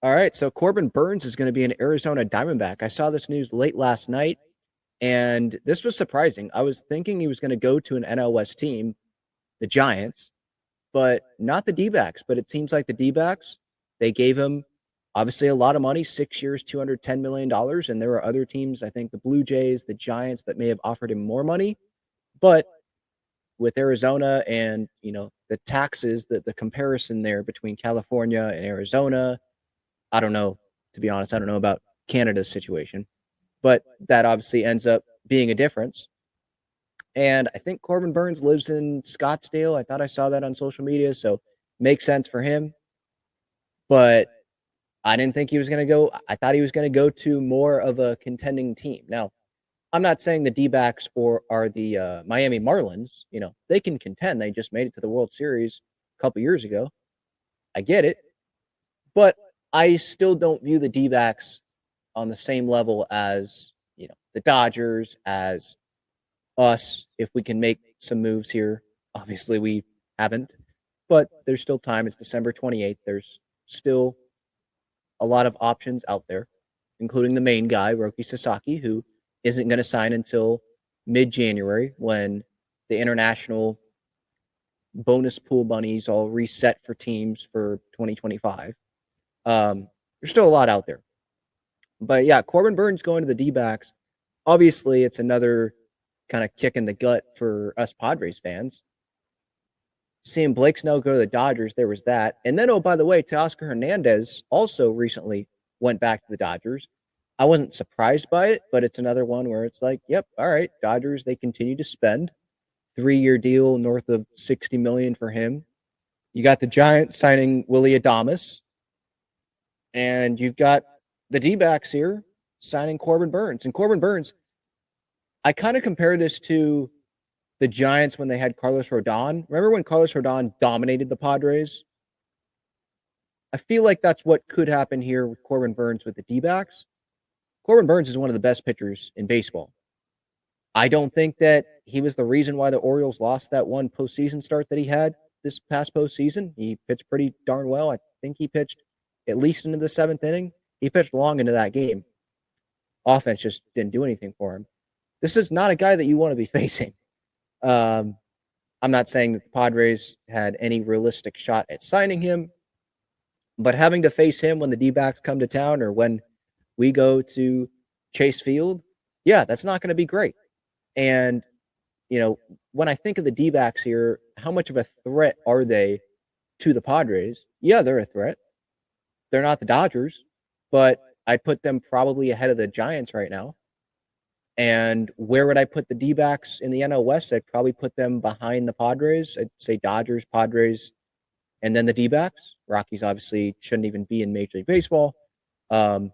All right, so Corbin Burnes is going to be an Arizona Diamondback. I saw this news late last night, and this was surprising. I was thinking he was going to go to an NL West team, the Giants, but not the D-backs. But it seems like the D-backs, they gave him obviously a lot of money, 6 years, $210 million. And there are other teams, I think the Blue Jays, the Giants, that may have offered him more money. But with Arizona and, the taxes, the comparison there between California and Arizona, I don't know, to be honest. I don't know about Canada's situation, but that obviously ends up being a difference. And I think Corbin Burnes lives in Scottsdale. I thought I saw that on social media, so makes sense for him. But I didn't think he was going to go. I thought he was going to go to more of a contending team. Now, I'm not saying the D-backs are the Miami Marlins. They can contend. They just made it to the World Series a couple years ago. I get it. But I still don't view the D-backs on the same level as, the Dodgers, as us, if we can make some moves here. Obviously, we haven't, but there's still time. It's December 28th. There's still a lot of options out there, including the main guy, Roki Sasaki, who isn't going to sign until mid-January when the international bonus pool monies all reset for teams for 2025. There's still a lot out there. But yeah, Corbin Burnes going to the D-backs. Obviously, it's another kind of kick in the gut for us Padres fans. Seeing Blake Snell go to the Dodgers, there was that. And then, oh, by the way, Teoscar Hernandez also recently went back to the Dodgers. I wasn't surprised by it, but it's another one where it's like, yep, all right, Dodgers, they continue to spend. 3-year deal north of $60 million for him. You got the Giants signing Willy Adames. And you've got the D-backs here signing Corbin Burnes. And Corbin Burnes, I kind of compare this to the Giants when they had Carlos Rodon. Remember when Carlos Rodon dominated the Padres? I feel like that's what could happen here with Corbin Burnes with the D-backs. Corbin Burnes is one of the best pitchers in baseball. I don't think that he was the reason why the Orioles lost that one postseason start that he had this past postseason. He pitched pretty darn well. I think he pitched at least into the 7th inning. He pitched long into that game. Offense just didn't do anything for him. This is not a guy that you want to be facing. I'm not saying that the Padres had any realistic shot at signing him, but having to face him when the D-backs come to town or when we go to Chase Field, yeah, that's not going to be great. And, when I think of the D-backs here, how much of a threat are they to the Padres? Yeah, they're a threat. They're not the Dodgers, but I'd put them probably ahead of the Giants right now. And where would I put the D-backs in the NL West? I'd probably put them behind the Padres. I'd say Dodgers, Padres, and then the D-backs. Rockies obviously shouldn't even be in Major League Baseball. But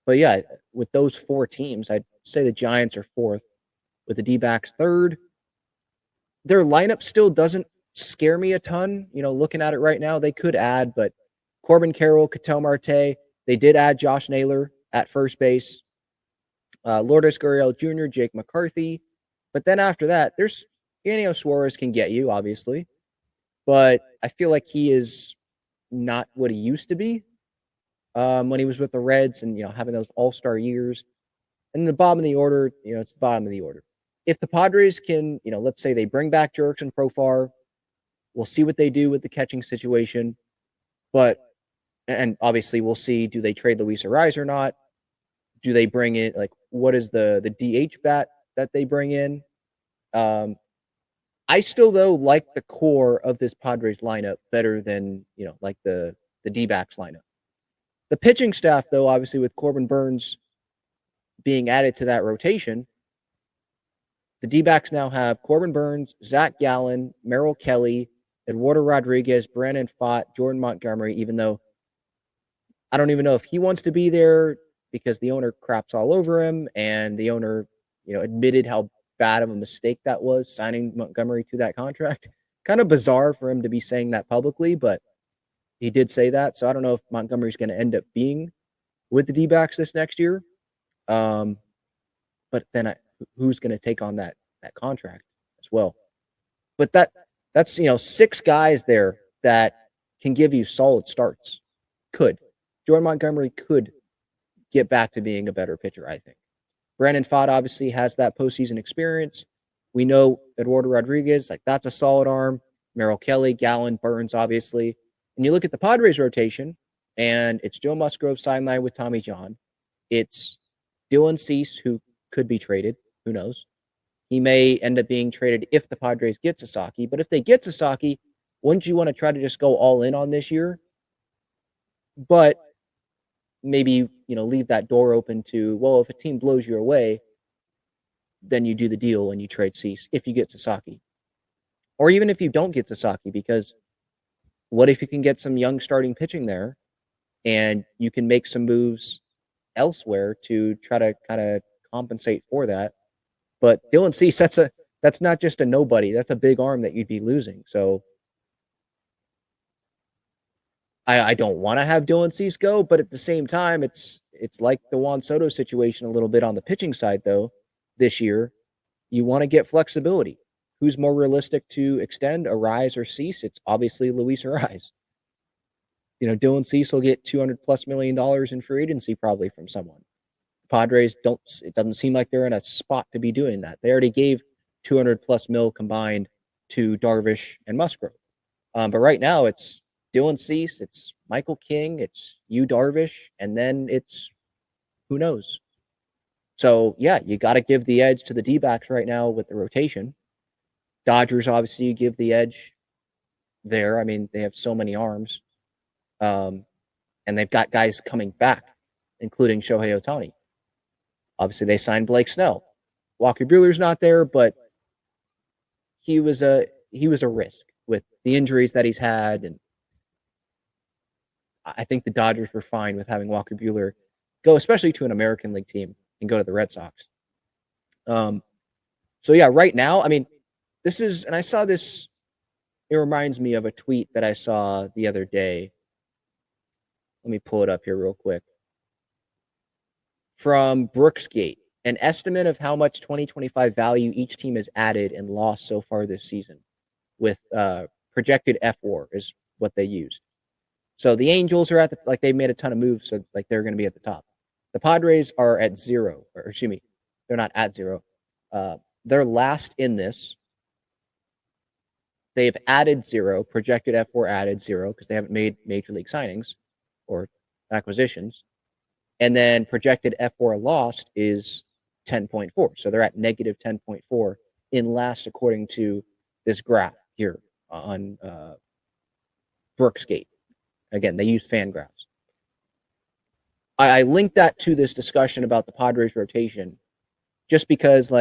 yeah, with those 4 teams, I'd say the Giants are 4th, with the D-backs 3rd. Their lineup still doesn't scare me a ton. Looking at it right now, they could add, but Corbin Carroll, Ketel Marte, they did add Josh Naylor at first base. Lourdes Gurriel Jr., Jake McCarthy. But then after that, there's Eugenio Suarez can get you, obviously. But I feel like he is not what he used to be when he was with the Reds and, having those all-star years. And the bottom of the order, it's the bottom of the order. If the Padres can, let's say they bring back Jurickson Profar, we'll see what they do with the catching situation. And obviously we'll see, do they trade Luis Ariz or not? Do they bring in, what is the DH bat that they bring in? I still, though, like the core of this Padres lineup better than, the D-backs lineup. The pitching staff, though, obviously with Corbin Burnes being added to that rotation, the D-backs now have Corbin Burnes, Zach Gallen, Merrill Kelly, Eduardo Rodriguez, Brandon Pfaadt, Jordan Montgomery, even though I don't even know if he wants to be there because the owner craps all over him, and the owner, admitted how bad of a mistake that was, signing Montgomery to that contract. Kind of bizarre for him to be saying that publicly, but he did say that. So I don't know if Montgomery's going to end up being with the D-backs this next year. But then who's going to take on that contract as well? But that's 6 guys there that can give you solid starts. Could. Jordan Montgomery could get back to being a better pitcher, I think. Brandon Pfaadt obviously has that postseason experience. We know Eduardo Rodriguez, like that's a solid arm. Merrill Kelly, Gallen, Burnes, obviously. And you look at the Padres rotation, and it's Joe Musgrove sidelined with Tommy John. It's Dylan Cease, who could be traded. Who knows? He may end up being traded if the Padres get Sasaki. But if they get Sasaki, wouldn't you want to try to just go all in on this year? But maybe, leave that door open to, well, if a team blows you away, then you do the deal and you trade Cease if you get Sasaki. Or even if you don't get Sasaki, because what if you can get some young starting pitching there and you can make some moves elsewhere to try to kind of compensate for that? But Dylan Cease, that's not just a nobody. That's a big arm that you'd be losing. So I don't want to have Dylan Cease go, but at the same time, it's like the Juan Soto situation a little bit on the pitching side, though, this year. You want to get flexibility. Who's more realistic to extend, Arise or Cease? It's obviously Luis Arise. Dylan Cease will get $200+ million in free agency probably from someone. The Padres it doesn't seem like they're in a spot to be doing that. They already gave $200+ million combined to Darvish and Musgrove. But right now it's Dylan Cease, it's Michael King, it's Yu Darvish, and then it's who knows. So, yeah, you got to give the edge to the D-backs right now with the rotation. Dodgers, obviously, you give the edge there. I mean, they have so many arms. And they've got guys coming back, including Shohei Ohtani. Obviously, they signed Blake Snell. Walker Buehler's not there, but he was a risk with the injuries that he's had, and I think the Dodgers were fine with having Walker Buehler go, especially to an American League team, and go to the Red Sox. So yeah, right now, I mean, and I saw this, it reminds me of a tweet that I saw the other day. Let me pull it up here real quick. From Brooksgate, an estimate of how much 2025 value each team has added and lost so far this season with projected FWAR is what they used. So the Angels are they made a ton of moves, so they're going to be at the top. The Padres are at 0, or excuse me, they're not at 0. They're last in this. They've added 0, projected FWAR added 0 because they haven't made major league signings or acquisitions. And then projected FWAR lost is 10.4. So they're at negative 10.4 in last according to this graph here on Brooksgate. Again, they use Fangraphs. I linked that to this discussion about the Padres rotation just because,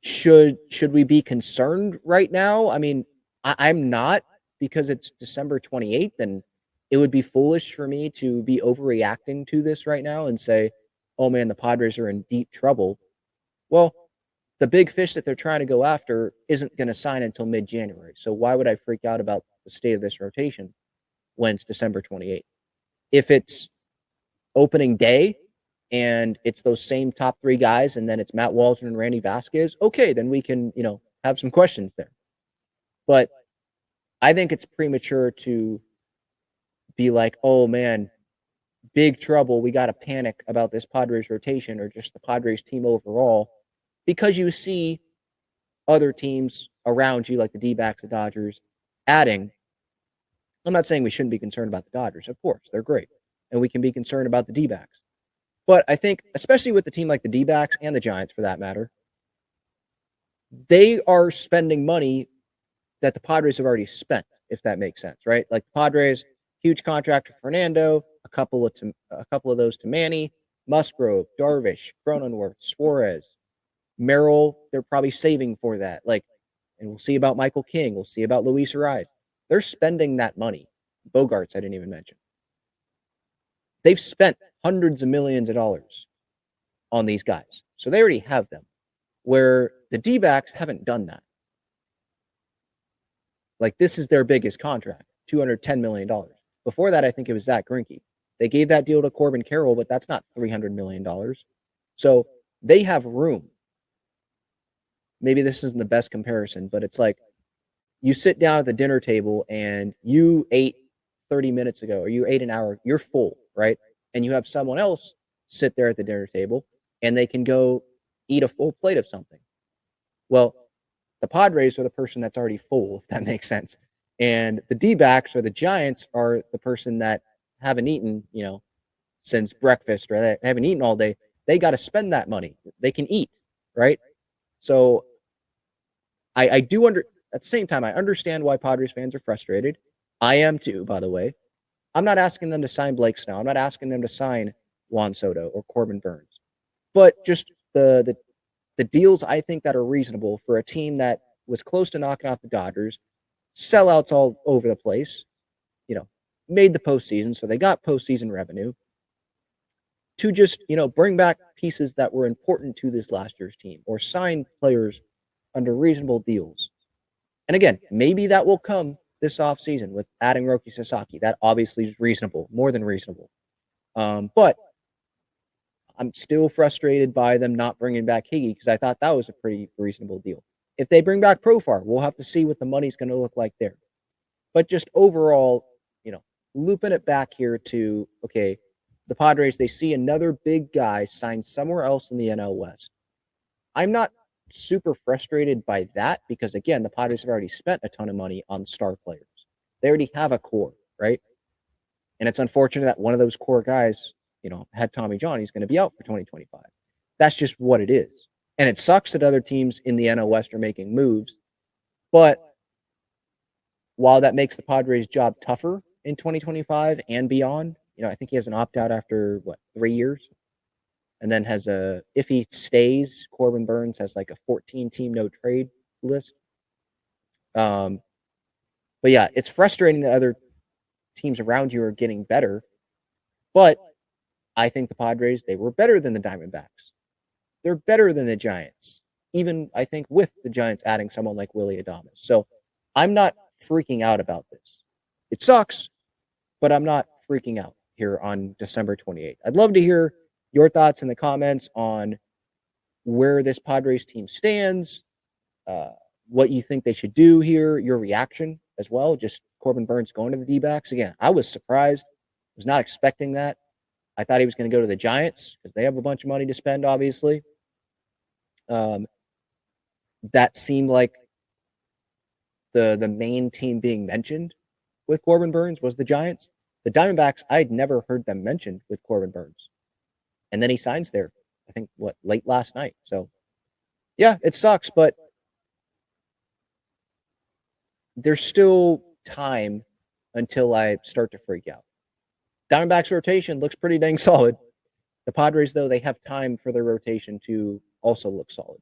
should we be concerned right now? I mean, I'm not, because it's December 28th, and it would be foolish for me to be overreacting to this right now and say, oh man, the Padres are in deep trouble. Well, the big fish that they're trying to go after isn't going to sign until mid-January. So why would I freak out about the state of this rotation when it's December 28th? If it's opening day and it's those same top 3 guys and then it's Matt Waldron and Randy Vasquez, okay, then we can, have some questions there. But I think it's premature to be like, oh man, big trouble. We got to panic about this Padres rotation or just the Padres team overall, because you see other teams around you, like the D-backs, the Dodgers, adding. I'm not saying we shouldn't be concerned about the Dodgers. Of course, they're great. And we can be concerned about the D-backs. But I think, especially with the team like the D-backs and the Giants, for that matter, they are spending money that the Padres have already spent, if that makes sense, right? Like the Padres, huge contract for Fernando, a couple of those to Manny, Musgrove, Darvish, Cronenworth, Suarez, Merrill. They're probably saving for that. And we'll see about Michael King. We'll see about Luis Ariz. They're spending that money. Bogarts, I didn't even mention. They've spent hundreds of millions of dollars on these guys. So they already have them. Where the D-backs haven't done that. This is their biggest contract, $210 million. Before that, I think it was Zach Greinke. They gave that deal to Corbin Carroll, but that's not $300 million. So they have room. Maybe this isn't the best comparison, but it's like you sit down at the dinner table and you ate 30 minutes ago or you ate an hour, you're full, right? And you have someone else sit there at the dinner table and they can go eat a full plate of something. Well, the Padres are the person that's already full, if that makes sense. And the D-backs or the Giants are the person that haven't eaten, since breakfast or they haven't eaten all day. They got to spend that money. They can eat, right? So I do at the same time, I understand why Padres fans are frustrated. I am too, by the way. I'm not asking them to sign Blake Snell. I'm not asking them to sign Juan Soto or Corbin Burnes. But just the deals I think that are reasonable for a team that was close to knocking off the Dodgers, sellouts all over the place, made the postseason, so they got postseason revenue, to just, bring back pieces that were important to this last year's team or sign players under reasonable deals. And again, maybe that will come this offseason with adding Roki Sasaki. That obviously is reasonable, more than reasonable. But I'm still frustrated by them not bringing back Higgy because I thought that was a pretty reasonable deal. If they bring back Profar, we'll have to see what the money's going to look like there. But just overall, looping it back here to, okay, the Padres, they see another big guy signed somewhere else in the NL West. I'm not super frustrated by that because, again, the Padres have already spent a ton of money on star players. They already have a core, right? And it's unfortunate that one of those core guys, had Tommy John, he's going to be out for 2025. That's just what it is. And it sucks that other teams in the NL West are making moves. But while that makes the Padres' job tougher in 2025 and beyond, I think he has an opt-out after, 3 years? And then if he stays, Corbin Burnes has like a 14-team no-trade list. But yeah, it's frustrating that other teams around you are getting better. But I think the Padres, they were better than the Diamondbacks. They're better than the Giants. Even, I think, with the Giants adding someone like Willy Adames. So I'm not freaking out about this. It sucks, but I'm not freaking out here on December 28th. I'd love to hear your thoughts in the comments on where this Padres team stands, what you think they should do here, your reaction as well. Just Corbin Burnes going to the D-backs. Again, I was surprised. Was not expecting that. I thought he was going to go to the Giants because they have a bunch of money to spend, obviously. That seemed like the main team being mentioned with Corbin Burnes was the Giants. The Diamondbacks, I'd never heard them mentioned with Corbin Burnes. And then he signs there, I think, late last night. So, yeah, it sucks, but there's still time until I start to freak out. Diamondbacks rotation looks pretty dang solid. The Padres, though, they have time for their rotation to also look solid.